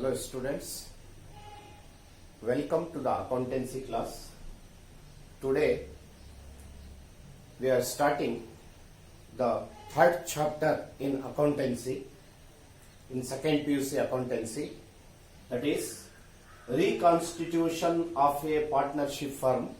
Hello students, welcome to the accountancy class. Today we are starting the third chapter in accountancy, in second PUC accountancy, that is reconstitution of a partnership firm.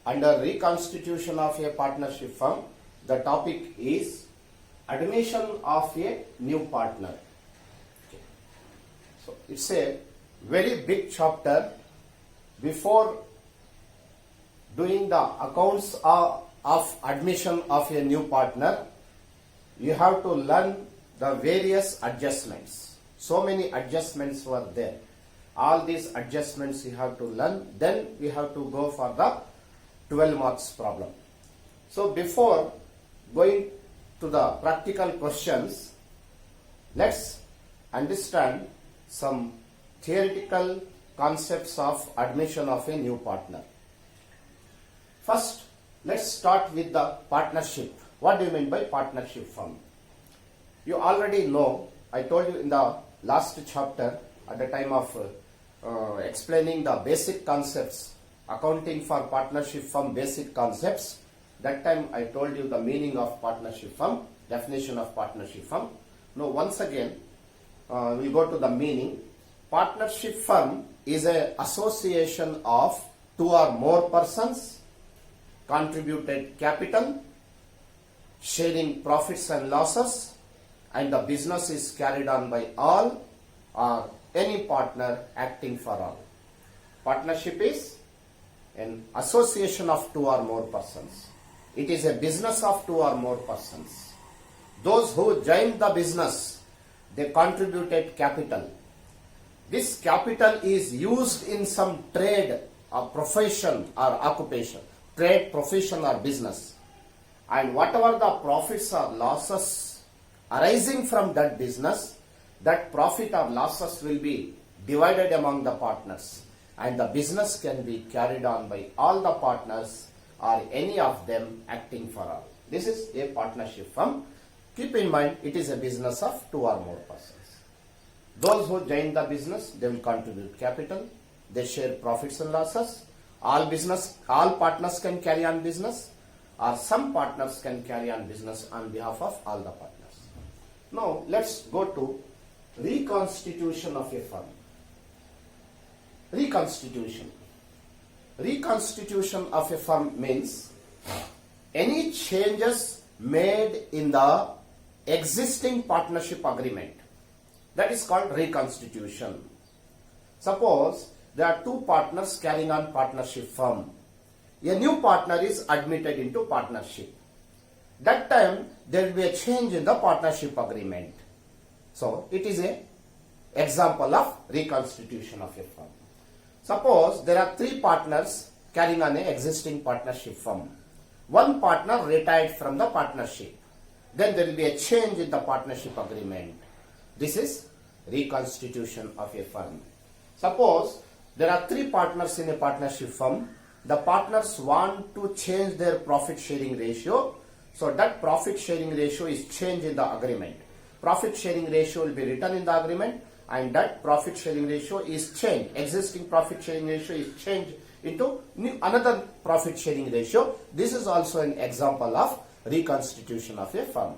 Under reconstitution of a partnership firm, the topic is admission of a new partner. So it's a very big chapter. Before doing the accounts of admission of a new partner, you have to learn the various adjustments. So many adjustments were there. All these adjustments you have to learn. Then we have to go for the 12 marks problem. So before going to the practical questions, let's understand some theoretical concepts of admission of a new partner. First, let's start with the partnership. What do you mean by partnership firm? You already know, I told you in the last chapter at the time of explaining the basic concepts, accounting for partnership firm basic concepts. That time I told you the meaning of partnership firm, definition of partnership firm. Now once again, we'll go to the meaning. Partnership firm is an association of two or more persons, contributed capital, sharing profits and losses, and the business is carried on by all or any partner acting for all. Partnership is an association of two or more persons. It is a business of two or more persons. Those who joined the business, they contributed capital. This capital is used in some trade or profession or occupation, trade, profession or business. And whatever the profits or losses arising from that business, that profit or losses will be divided among the partners. And the business can be carried on by all the partners or any of them acting for all. This is a partnership firm. Keep in mind, it is a business of two or more persons. Those who join the business, they will contribute capital, they share profits and losses. All partners can carry on business, or some partners can carry on business on behalf of all the partners. Now, let's go to reconstitution of a firm. Reconstitution. Reconstitution of a firm means any changes made in the existing partnership agreement. That is called reconstitution. Suppose there are two partners carrying on partnership firm. A new partner is admitted into partnership. That time there will be a change in the partnership agreement. So it is an example of reconstitution of a firm. Suppose there are three partners carrying on an existing partnership firm. One partner retired from the partnership. Then there will be a change in the partnership agreement. This is reconstitution of a firm. Suppose there are three partners in a partnership firm. The partners want to change their profit sharing ratio. So that profit sharing ratio is changed in the agreement. Profit sharing ratio will be written in the agreement, and that profit sharing ratio is changed. Existing profit sharing ratio is changed into another profit sharing ratio. This is also an example of reconstitution of a firm.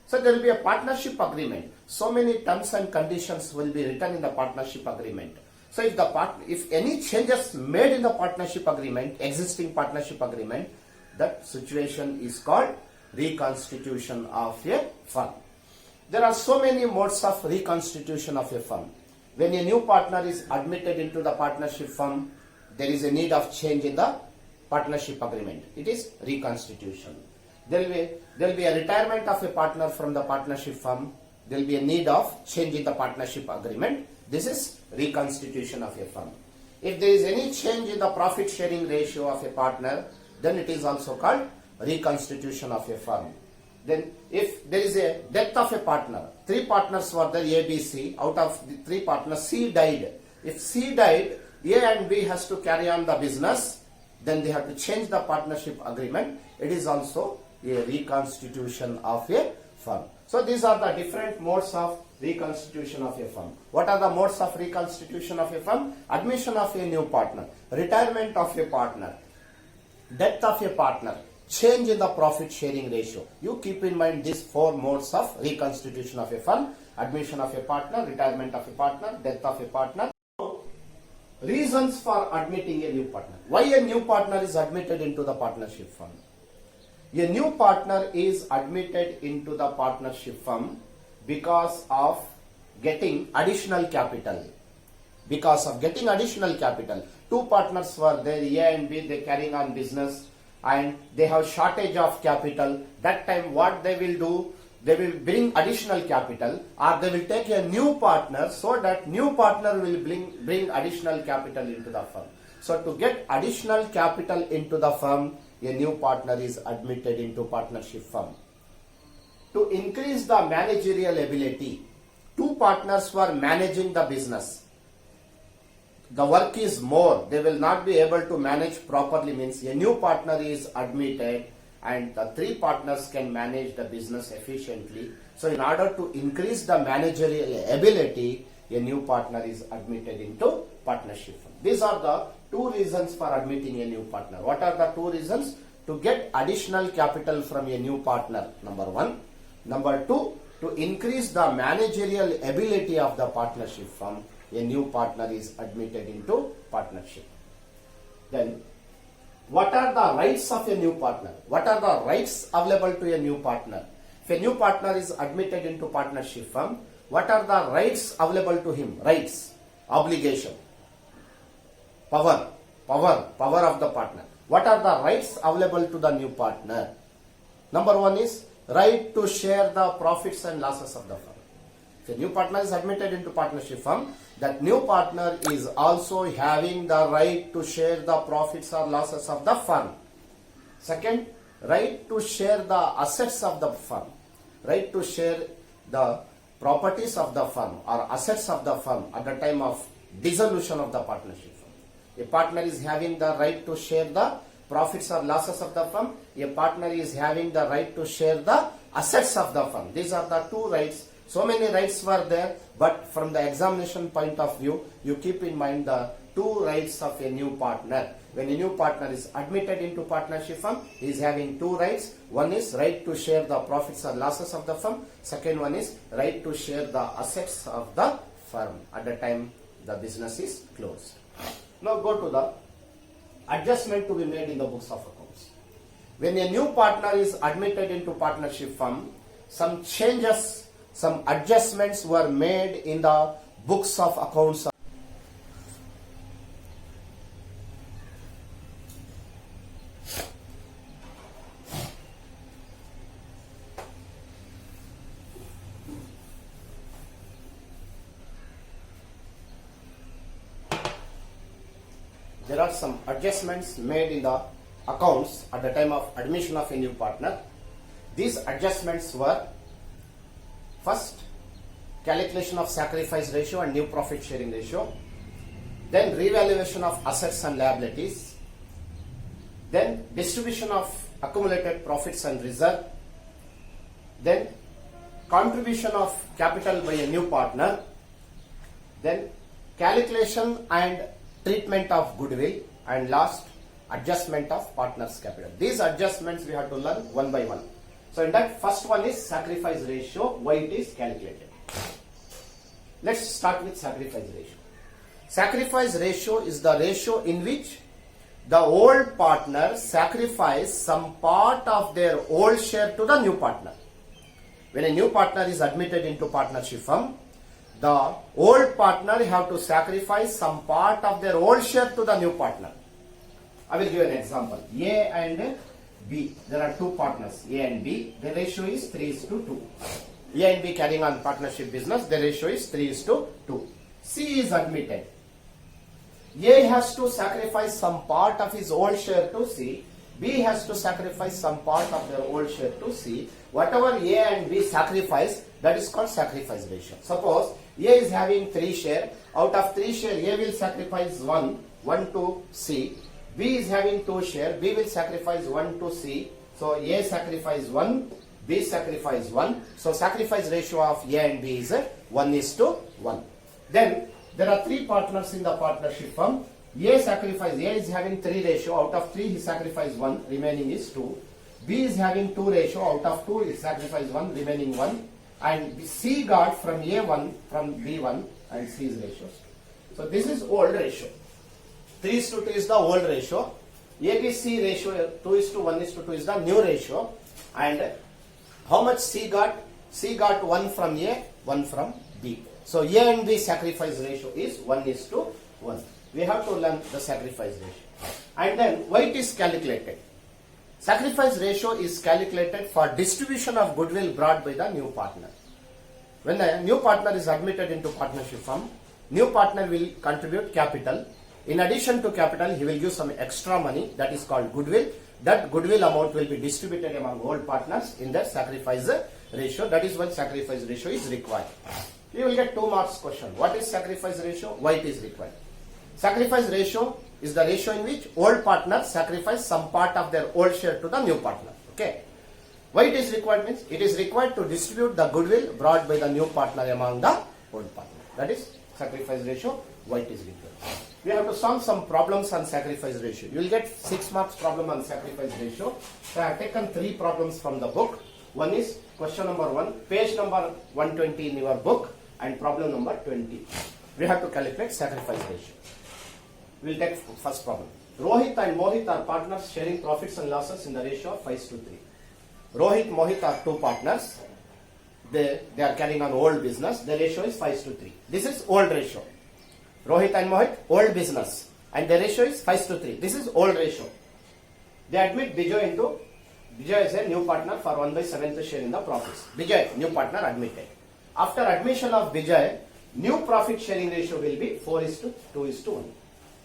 So there will be a partnership agreement. So many terms and conditions will be written in the partnership agreement. So if any changes made in the partnership agreement, existing partnership agreement, that situation is called reconstitution of a firm. There are so many modes of reconstitution of a firm. When a new partner is admitted into the partnership firm, there is a need of change in the partnership agreement. It is reconstitution. There will be a retirement of a partner from the partnership firm. There will be a need of change in the partnership agreement. This is reconstitution of a firm. If there is any change in the profit sharing ratio of a partner, then it is also called reconstitution of a firm. Then if there is a death of a partner, three partners were there, A, B, C. Out of the three partners, C died. If C died, A and B has to carry on the business. Then they have to change the partnership agreement. It is also a reconstitution of a firm. So these are the different modes of reconstitution of a firm. What are the modes of reconstitution of a firm? Admission of a new partner, retirement of a partner, death of a partner, change in the profit sharing ratio. You keep in mind these four modes of reconstitution of a firm: admission of a partner, retirement of a partner, death of a partner. Reasons for admitting a new partner. Why a new partner is admitted into the partnership firm? A new partner is admitted into the partnership firm because of getting additional capital. Because of getting additional capital. Two partners were there, A and B, they carrying on business and they have shortage of capital. That time what they will do, they will bring additional capital, or they will take a new partner, so that new partner will bring additional capital into the firm. So to get additional capital into the firm, a new partner is admitted into partnership firm. To increase the managerial ability, two partners were managing the business. The work is more, they will not be able to manage properly, means a new partner is admitted and the three partners can manage the business efficiently. So in order to increase the managerial ability, a new partner is admitted into partnership firm. These are the two reasons for admitting a new partner. What are the two reasons? To get additional capital from a new partner, number one. Number two, to increase the managerial ability of the partnership firm, a new partner is admitted into partnership. Then, what are the rights of a new partner? What are the rights available to a new partner? If a new partner is admitted into partnership firm, what are the rights available to him? Rights, obligation, power of the partner. What are the rights available to the new partner? Number one is right to share the profits and losses of the firm. If a new partner is admitted into partnership firm, that new partner is also having the right to share the profits or losses of the firm. Second, right to share the assets of the firm. Right to share the properties of the firm or assets of the firm at the time of dissolution of the partnership firm. A partner is having the right to share the profits or losses of the firm. A partner is having the right to share the assets of the firm. These are the two rights. So many rights were there, but from the examination point of view, you keep in mind the two rights of a new partner. When a new partner is admitted into partnership firm, he is having two rights. One is right to share the profits or losses of the firm. Second one is right to share the assets of the firm at the time the business is closed. Now go to the adjustment to be made in the books of accounts. When a new partner is admitted into partnership firm, some changes, some adjustments were made in the books of accounts. There are some adjustments made in the accounts at the time of admission of a new partner. These adjustments were: first, calculation of sacrifice ratio and new profit sharing ratio. Then revaluation of assets and liabilities. Then distribution of accumulated profits and reserve. Then contribution of capital by a new partner. Then calculation and treatment of goodwill. And last, adjustment of partners' capital. These adjustments we have to learn one by one. So in that, first one is sacrifice ratio, why it is calculated. Let's start with sacrifice ratio. Sacrifice ratio is the ratio in which the old partner sacrifice some part of their old share to the new partner. When a new partner is admitted into partnership firm, the old partner have to sacrifice some part of their old share to the new partner. I will give an example. A and B. There are two partners, A and B. The ratio is 3:2. A and B carrying on partnership business. The ratio is 3:2. C is admitted. A has to sacrifice some part of his old share to C. B has to sacrifice some part of their old share to C. Whatever A and B sacrifice, that is called sacrifice ratio. Suppose A is having 3 share. Out of 3 share, A will sacrifice 1 to C. B is having 2 share. B will sacrifice 1 to C. So A sacrifice 1, B sacrifice 1. So sacrifice ratio of A and B is 1:1. Then there are 3 partners in the partnership firm. A is having 3 ratio. Out of 3 he sacrificed 1, remaining is 2. B is having 2 ratio. Out of 2 he sacrificed 1, remaining 1. And C got from A1 from B1 and C's ratios. So this is old ratio. 3:2 is the old ratio. ABC ratio 2:1:2 is the new ratio. And how much C got? C got 1 from A, 1 from B. So A and B sacrifice ratio is 1:1. We have to learn the sacrifice ratio. And then why it is calculated? Sacrifice ratio is calculated for distribution of goodwill brought by the new partner. When the new partner is admitted into partnership firm, new partner will contribute capital. In addition to capital, he will give some extra money, that is called goodwill. That goodwill amount will be distributed among all partners in the sacrifice ratio. That is why sacrifice ratio is required. You will get 2 marks question. What is sacrifice ratio? Why it is required? Sacrifice ratio is the ratio in which old partners sacrifice some part of their old share to the new partner. Okay. Why it is required means it is required to distribute the goodwill brought by the new partner among the old partner. That is sacrifice ratio. Why it is required? We have to solve some problems on sacrifice ratio. You will get 6 marks problem on sacrifice ratio. So I have taken 3 problems from the book. One is question number 1, page number 120 in your book, and problem number 20. We have to calculate sacrifice ratio. We will take first problem. Rohit and Mohit are partners sharing profits and losses in the ratio of 5:3. Rohit, Mohit are 2 partners. They are carrying on old business. The ratio is 5:3. This is old ratio. Rohit and Mohit, old business. And the ratio is 5:3. This is old ratio. They admit Bijoy is a new partner for 1/7th share in the profits. Bijoy, new partner admitted. After admission of Bijoy, new profit sharing ratio will be 4:2:1.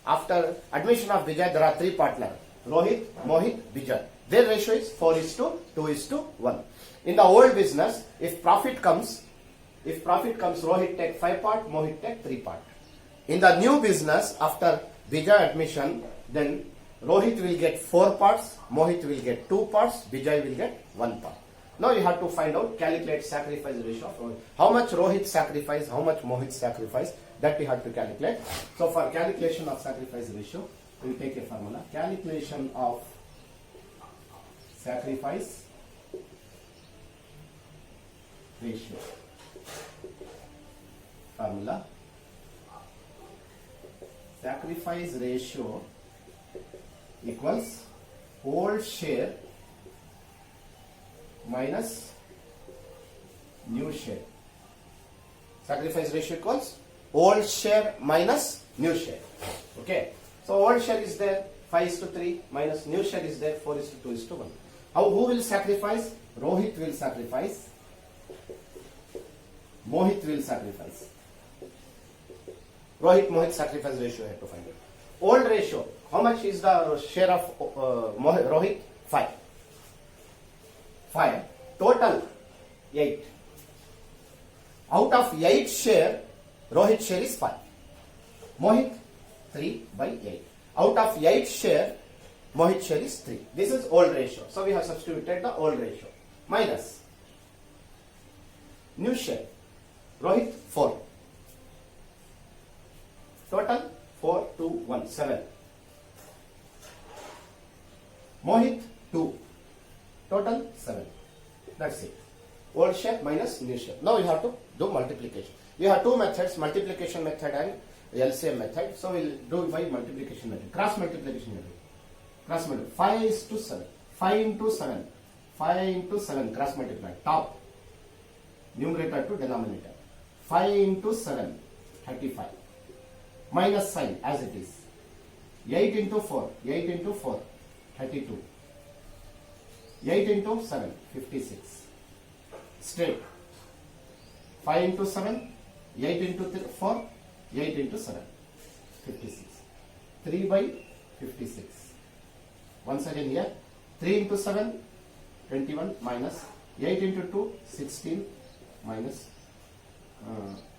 After admission of Bijoy, there are 3 partners. Rohit, Mohit, Bijoy. Their ratio is 4:2:1. In the old business, if profit comes, Rohit take 5 part, Mohit take 3 part. In the new business, after Bijoy admission, then Rohit will get 4 parts, Mohit will get 2 parts, Bijoy will get 1 part. Now you have to find out, calculate sacrifice ratio of Rohit. How much Rohit sacrifice, how much Mohit sacrifice, that we have to calculate. So for calculation of sacrifice ratio, we will take a formula. Calculation of sacrifice ratio. Formula. Sacrifice ratio equals old share minus new share. Sacrifice ratio equals old share minus new share. Okay. So old share is there 5:3 minus new share is there 4:2:1. Who will sacrifice? Rohit will sacrifice. Mohit will sacrifice. Rohit, Mohit sacrifice ratio I have to find it. Old ratio. How much is the share of Rohit? 5. 5. Total 8. Out of 8 share, Rohit share is 5. Mohit 3/8. Out of 8 share, Mohit share is 3. This is old ratio. So we have substituted the old ratio. Minus new share. Rohit 4. Total 4:2:1 7. Mohit 2. Total 7. That's it. Old share minus new share. Now you have to do multiplication. You have 2 methods, multiplication method and LCM method. So we'll do by multiplication method. Cross multiplication method. Cross multiply. 5:7. 5 into 7. 5 into 7. Cross multiply. Top. Numerator to denominator. 5 into 7. 35. Minus sign as it is. 8 into 4. 8 into 4. 32. 8 into 7. 56. Straight. 5 into 7. 8 into 4. 8 into 7. 56. 3/56. Once again here. 3 into 7. 21 minus 8 into 2. 16 minus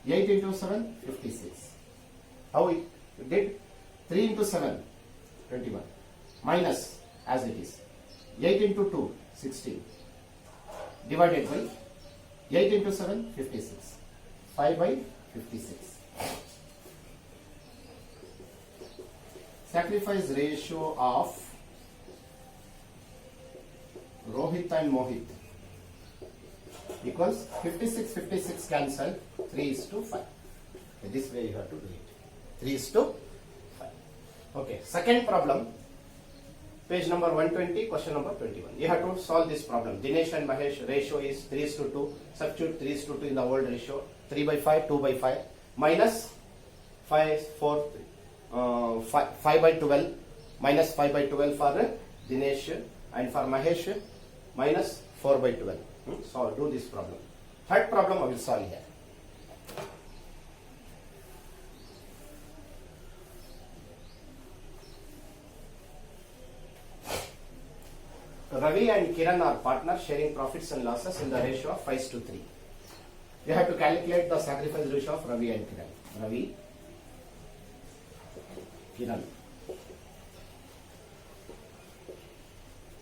8 into 7. 56. How we did? 3 into 7, 21. Minus as it is. 8 into 2, 16. divided by 8 into 7, 56. 5 by 56. Sacrifice ratio of Rohit and Mohit equals 56, 56 cancel, 3:5. Okay, this way you have to do it. 3:5. Okay, second problem, page number 120, question number 21. You have to solve this problem. Dinesh and Mahesh ratio is 3:2. Substitute 3:2 in the old ratio. 3 by 5, 2 by 5. Minus 5 by 12. Minus 5 by 12 for Dinesh, and for Mahesh minus 4 by 12. So do this problem. Third problem I will solve here. Ravi and Kiran are partners sharing profits and losses in the ratio of 5:3. You have to calculate the sacrifice ratio of Ravi and Kiran. Ravi, Kiran.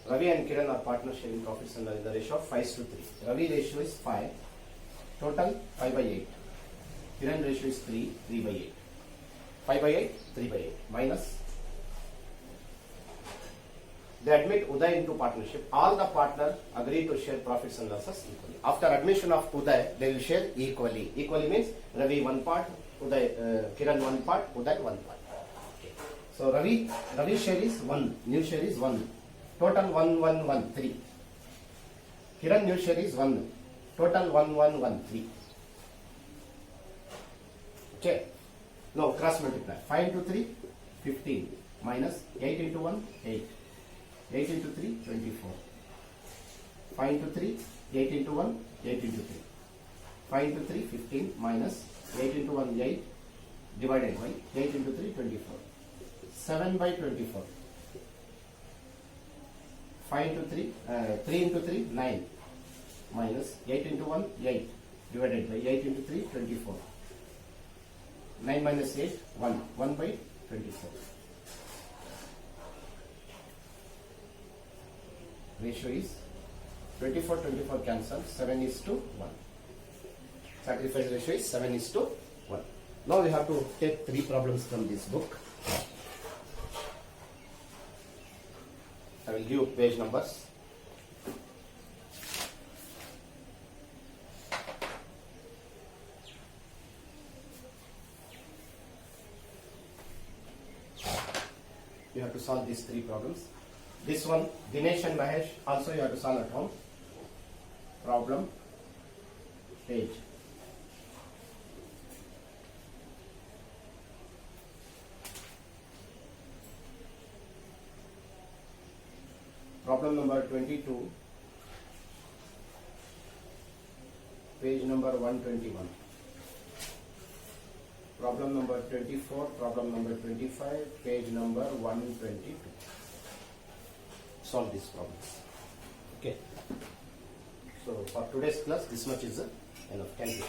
Ravi and Kiran are partners sharing profits in the ratio of 5:3. Ravi ratio is 5. Total 5 by 8. Kiran ratio is 3. 3 by 8. 5 by 8. 3 by 8. Minus. They admit Uday into partnership. All the partners agree to share profits and losses equally. After admission of Uday, they will share equally. Equally means Ravi one part, Kiran one part, Uday one part. Okay. So Ravi share is 1. New share is 1. Total 1, 1, 1, 3. Kiran new share is 1. Total 1, 1, 1, 3. Okay. Now cross multiply. 5 into 3, 15. Minus 8 into 1, 8. 8 into 3, 24. 5 into 3, 8 into 1, 8 into 3. 5 into 3, 15. Minus 8 into 1, 8. Divided by 8 into 3, 24. 7 by 24. 5 into 3, 3 into 3, 9. Minus 8 into 1, 8. Divided by 8 into 3, 24. 9 minus 8, 1. 1 by 24. Ratio is 24, 24 cancel, 7:1. Sacrifice ratio is 7:1. Now we have to take 3 problems from this book. I will give page numbers. You have to solve these 3 problems. This one, Dinesh and Mahesh, also you have to solve at home. Problem page. Problem number 22, page number 121. Problem number 24, problem number 25, page number 122. Solve these problems. Okay. So for today's class, this much is enough. Thank you.